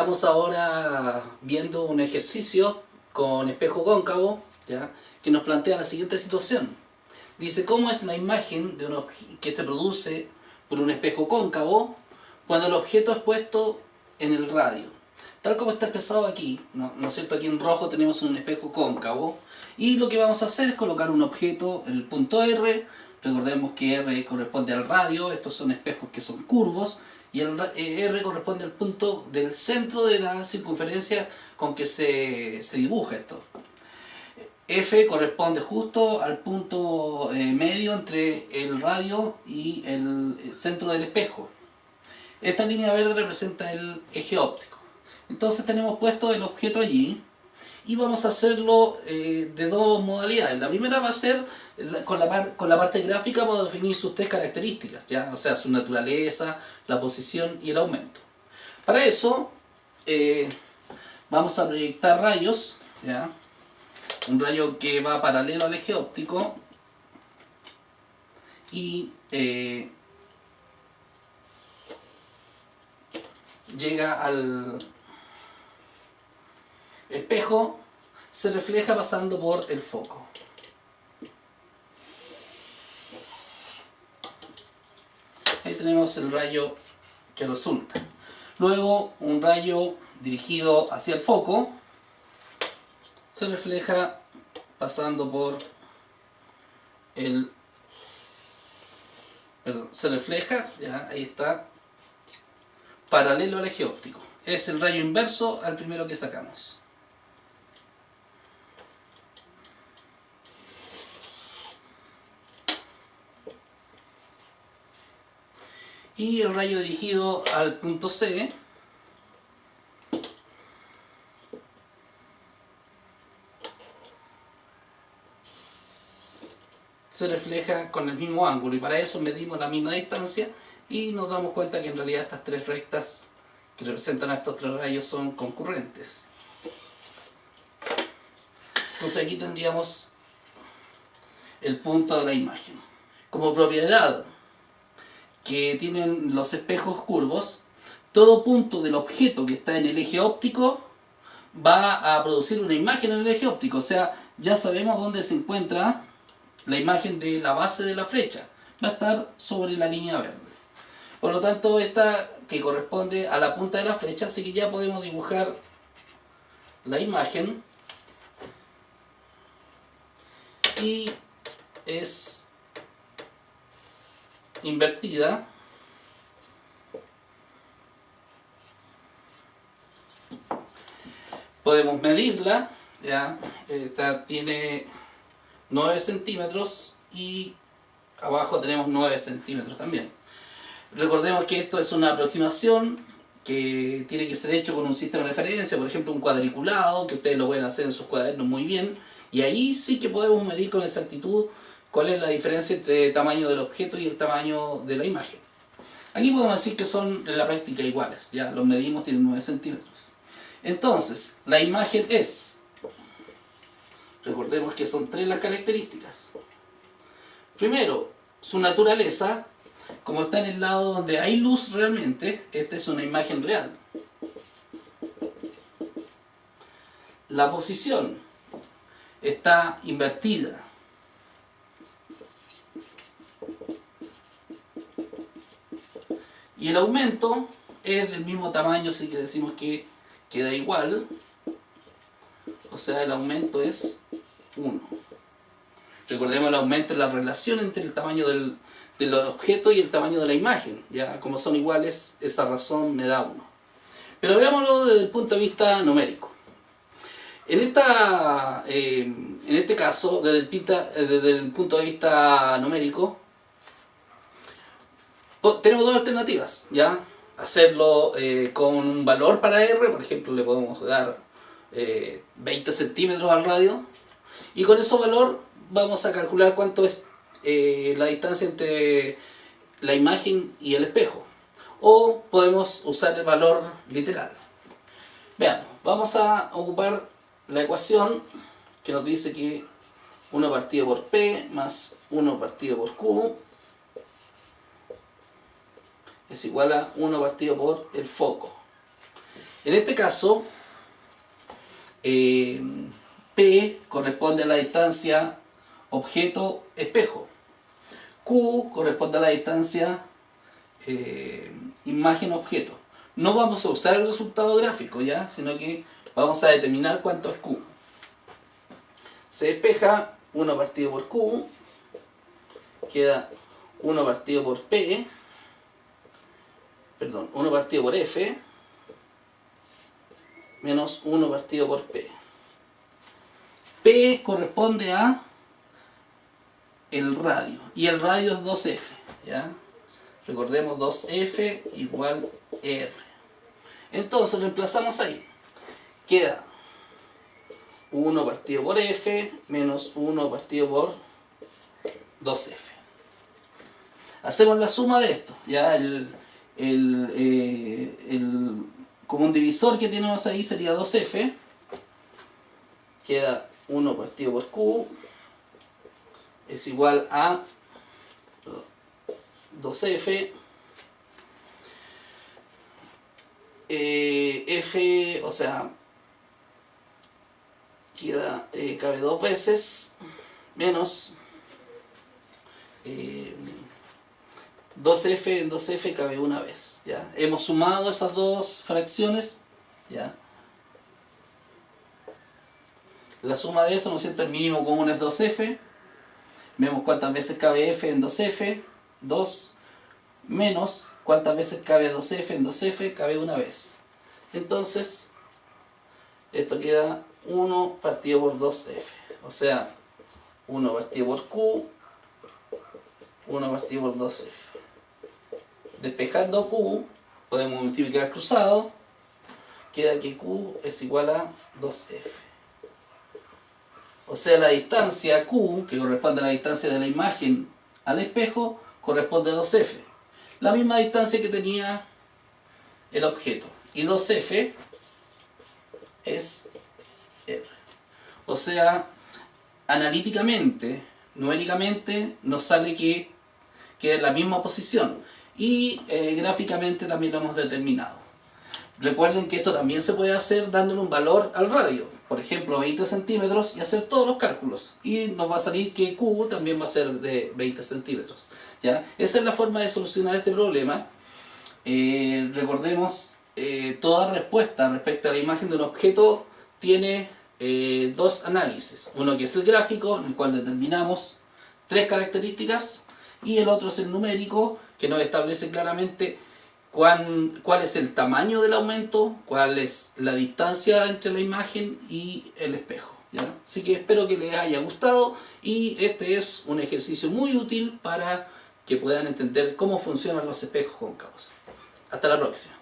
Estamos ahora viendo un ejercicio con espejo cóncavo, ¿ya?, que nos plantea la siguiente situación. Dice, ¿cómo es la imagen de que se produce por un espejo cóncavo cuando el objeto es puesto en el radio? Tal como está expresado aquí, ¿no es cierto? Aquí en rojo tenemos un espejo cóncavo y lo que vamos a hacer es colocar un objeto en el punto R. Recordemos que R corresponde al radio, estos son espejos que son curvos, y el R corresponde al punto del centro de la circunferencia con que se dibuja esto. F corresponde justo al punto medio entre el radio y el centro del espejo. Esta línea verde representa el eje óptico. Entonces tenemos puesto el objeto allí y vamos a hacerlo de dos modalidades. La primera va a ser con la parte gráfica, vamos a definir sus tres características, ¿ya? O sea, su naturaleza, la posición y el aumento. Para eso vamos a proyectar rayos, ¿ya? Un rayo que va paralelo al eje óptico y llega al espejo, se refleja pasando por el foco. Ahí tenemos el rayo que resulta. Luego un rayo dirigido hacia el foco se refleja pasando por el... Perdón, se refleja, ya, ahí está, paralelo al eje óptico. Es el rayo inverso al primero que sacamos. Y el rayo dirigido al punto C se refleja con el mismo ángulo, y para eso medimos la misma distancia y nos damos cuenta que en realidad estas tres rectas que representan a estos tres rayos son concurrentes. Entonces aquí tendríamos el punto de la imagen. Como propiedad que tienen los espejos curvos, todo punto del objeto que está en el eje óptico va a producir una imagen en el eje óptico. O sea, ya sabemos dónde se encuentra la imagen de la base de la flecha. Va a estar sobre la línea verde. Por lo tanto, esta que corresponde a la punta de la flecha, así que ya podemos dibujar la imagen. Y es invertida. Podemos medirla, ¿ya? Esta tiene 9 centímetros y abajo tenemos 9 centímetros también. Recordemos que esto es una aproximación que tiene que ser hecho con un sistema de referencia, por ejemplo un cuadriculado, que ustedes lo pueden hacer en sus cuadernos muy bien, y ahí sí que podemos medir con exactitud cuál es la diferencia entre el tamaño del objeto y el tamaño de la imagen. Aquí podemos decir que son en la práctica iguales, ya los medimos, tienen 9 centímetros. Entonces, la imagen es, recordemos que son tres las características. Primero, su naturaleza, como está en el lado donde hay luz realmente, esta es una imagen real. La posición está invertida. Y el aumento es del mismo tamaño, así que decimos que queda igual. O sea, el aumento es 1. Recordemos, el aumento es la relación entre el tamaño del objeto y el tamaño de la imagen. Ya, como son iguales, esa razón me da 1. Pero veámoslo desde el punto de vista numérico. En este caso, desde el punto de vista numérico, tenemos dos alternativas, ¿ya? Hacerlo con un valor para R, por ejemplo, le podemos dar 20 centímetros al radio, y con ese valor vamos a calcular cuánto es la distancia entre la imagen y el espejo. O podemos usar el valor literal. Veamos, vamos a ocupar la ecuación que nos dice que 1 partido por P más 1 partido por Q es igual a 1 partido por el foco. En este caso, P corresponde a la distancia objeto-espejo. Q corresponde a la distancia imagen-objeto. No vamos a usar el resultado gráfico, ¿ya? Sino que vamos a determinar cuánto es Q. Se despeja 1 partido por Q, queda 1 partido por P, perdón, 1 partido por F, menos 1 partido por P. P corresponde a el radio, y el radio es 2F, ¿ya? Recordemos 2F igual R. Entonces reemplazamos ahí. Queda 1 partido por F menos 1 partido por 2F. Hacemos la suma de esto. Ya el común divisor que tenemos ahí sería 2F. Queda 1 partido por Q es igual a 2F. F, o sea, queda, cabe 2 veces, menos 2F en 2F cabe una vez, ¿ya? Hemos sumado esas dos fracciones, ¿ya? La suma de eso, ¿no es cierto? El mínimo común es 2F. Vemos cuántas veces cabe F en 2F, 2, menos cuántas veces cabe 2F en 2F, cabe una vez. Entonces, esto queda 1 partido por 2F. O sea, 1 partido por Q, 1 partido por 2F. Despejando Q, podemos multiplicar cruzado. Queda que Q es igual a 2F. O sea, la distancia Q, que corresponde a la distancia de la imagen al espejo, corresponde a 2F. La misma distancia que tenía el objeto. Y 2F es R. O sea, analíticamente, numéricamente, nos sale que es la misma posición. Y gráficamente también lo hemos determinado. Recuerden que esto también se puede hacer dándole un valor al radio. Por ejemplo, 20 centímetros y hacer todos los cálculos. Y nos va a salir que Q también va a ser de 20 centímetros. ¿Ya? Esa es la forma de solucionar este problema. Recordemos, toda respuesta respecto a la imagen de un objeto tiene dos análisis. Uno que es el gráfico, en el cual determinamos 3 características. Y el otro es el numérico, que nos establece claramente cuál es el tamaño del aumento, cuál es la distancia entre la imagen y el espejo, ¿ya? Así que espero que les haya gustado y este es un ejercicio muy útil para que puedan entender cómo funcionan los espejos cóncavos. Hasta la próxima.